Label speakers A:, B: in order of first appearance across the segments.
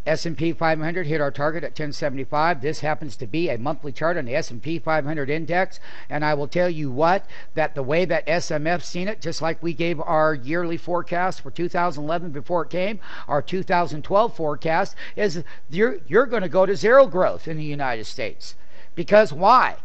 A: S&P 500 hit our target at 1075. This happens to be a monthly chart on the S&P 500 index, and I will tell you what, that the way that SMF's seen it, just like we gave our yearly forecast for 2011 before it came, our 2012 forecast is you're going to go to zero growth in the United States. Because why?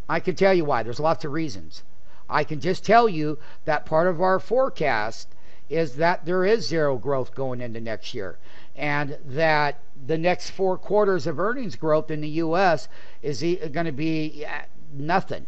A: I can tell you why. There's lots of reasons. I can just tell you that part of our forecast is that there is zero growth going into next year, and that the next 4 quarters of earnings growth in the U.S. is going to be nothing.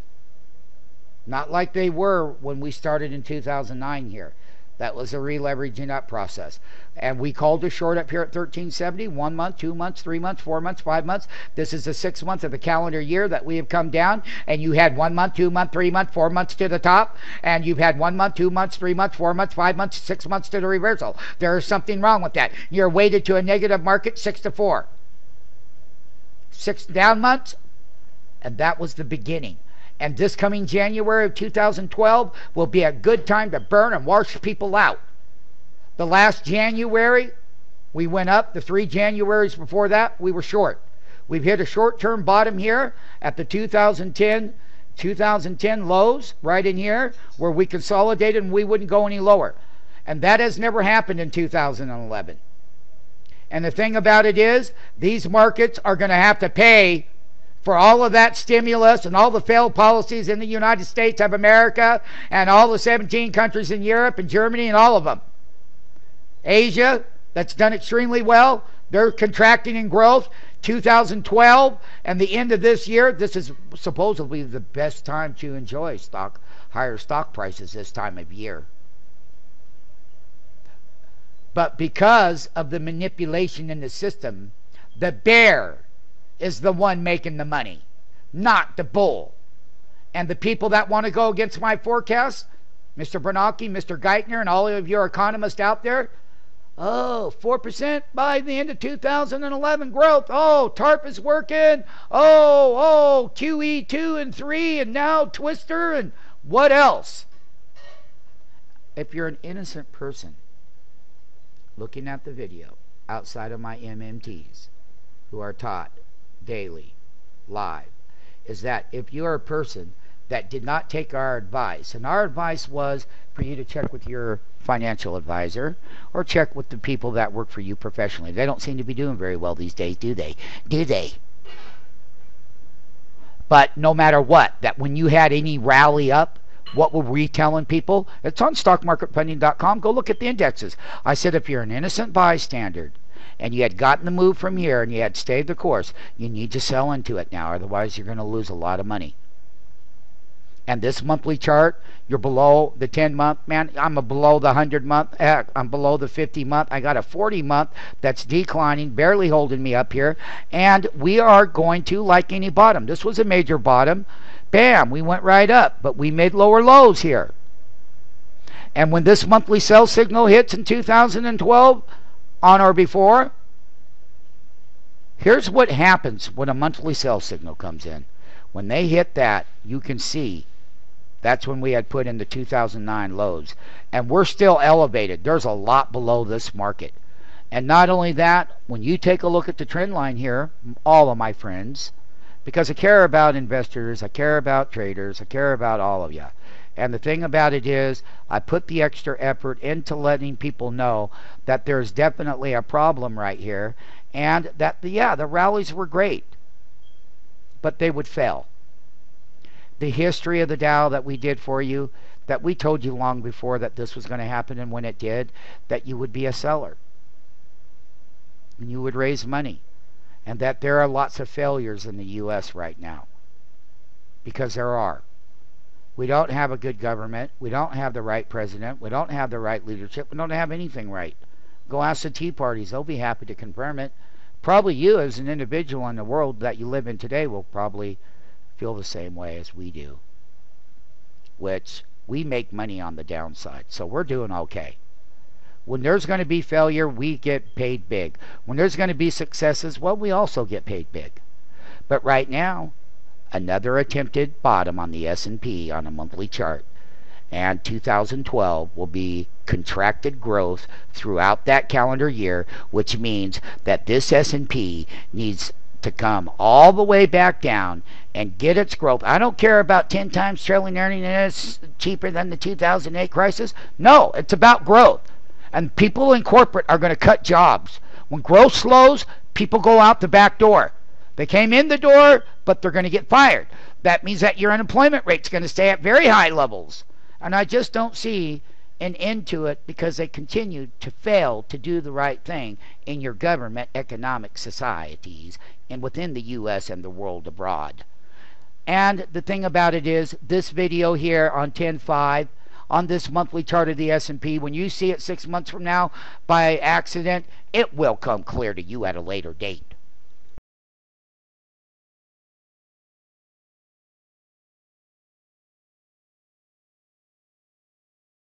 A: Not like they were when we started in 2009 here. That was a re-leveraging up process. And we called a short up here at 1370, 1 month, 2 months, 3 months, 4 months, 5 months. This is the 6th month of the calendar year that we have come down, and you had 1 month, 2 month, 3 month, 4 months to the top, and you've had 1 month, 2 months, 3 months, 4 months, 5 months, 6 months to the reversal. There is something wrong with that. You're weighted to a negative market 6 to 4. 6 down months, and that was the beginning. And this coming January of 2012 will be a good time to burn and wash people out. The last January, we went up. The 3 Januaries before that, we were short. We've hit a short-term bottom here at the 2010 lows, right in here, where we consolidated and we wouldn't go any lower. And that has never happened in 2011. And the thing about it is, these markets are going to have to pay for all of that stimulus and all the failed policies in the United States of America and all the 17 countries in Europe and Germany and all of them. Asia, that's done extremely well. They're contracting in growth. 2012 and the end of this year, this is supposedly the best time to enjoy higher stock prices this time of year. But because of the manipulation in the system, the bear is the one making the money, not the bull. And the people that want to go against my forecast, Mr. Bernanke, Mr. Geithner, and all of your economists out there, 4% by the end of 2011 growth. TARP is working. QE 2 and 3, and now Twister, and what else? If you're an innocent person looking at the video outside of my MMTs who are taught daily, live, is that if you are a person that did not take our advice, and our advice was for you to check with your financial advisor or check with the people that work for you professionally. They don't seem to be doing very well these days, do they? But no matter what, that when you had any rally up, what were we telling people? It's on stockmarketfunding.com. Go look at the indexes. I said if you're an innocent bystander and you had gotten the move from here and you had stayed the course, you need to sell into it now, otherwise you're going to lose a lot of money. And this monthly chart, you're below the 10-month, man. I'm below the 100-month. Heck, I'm below the 50-month. I got a 40-month that's declining, barely holding me up here. And we are going to, like any bottom. This was a major bottom. Bam, we went right up, but we made lower lows here. And when this monthly sell signal hits in 2012, on or before, here's what happens when a monthly sell signal comes in. When they hit that, you can see that's when we had put in the 2009 lows. And we're still elevated. There's a lot below this market. And not only that, when you take a look at the trend line here, all of my friends, because I care about investors, I care about traders, I care about all of you. And the thing about it is, I put the extra effort into letting people know that there's definitely a problem right here, and that, the rallies were great, but they would fail. The history of the Dow that we did for you, that we told you long before that this was going to happen, and when it did, that you would be a seller. And you would raise money. And that there are lots of failures in the U.S. right now. Because there are. We don't have a good government. We don't have the right president. We don't have the right leadership. We don't have anything right. Go ask the Tea Parties. They'll be happy to confirm it. Probably you as an individual in the world that you live in today will probably feel the same way as we do. Which, we make money on the downside. So we're doing okay. When there's going to be failure, we get paid big. When there's going to be successes, well, we also get paid big. But right now, another attempted bottom on the S&P on a monthly chart. and 2012 will be contracted growth throughout that calendar year, which means that this S&P needs to come all the way back down and get its growth. I don't care about 10 times trailing earnings and it's cheaper than the 2008 crisis. No, it's about growth. And people in corporate are going to cut jobs. When growth slows, people go out the back door. They came in the door, but they're going to get fired. That means that your unemployment rate's going to stay at very high levels. And I just don't see an end to it because they continue to fail to do the right thing in your government economic societies and within the U.S. and the world abroad. And the thing about it is, this video here on 10.5, on this monthly chart of the S&P, when you see it 6 months from now by accident, it will come clear to you at a later date.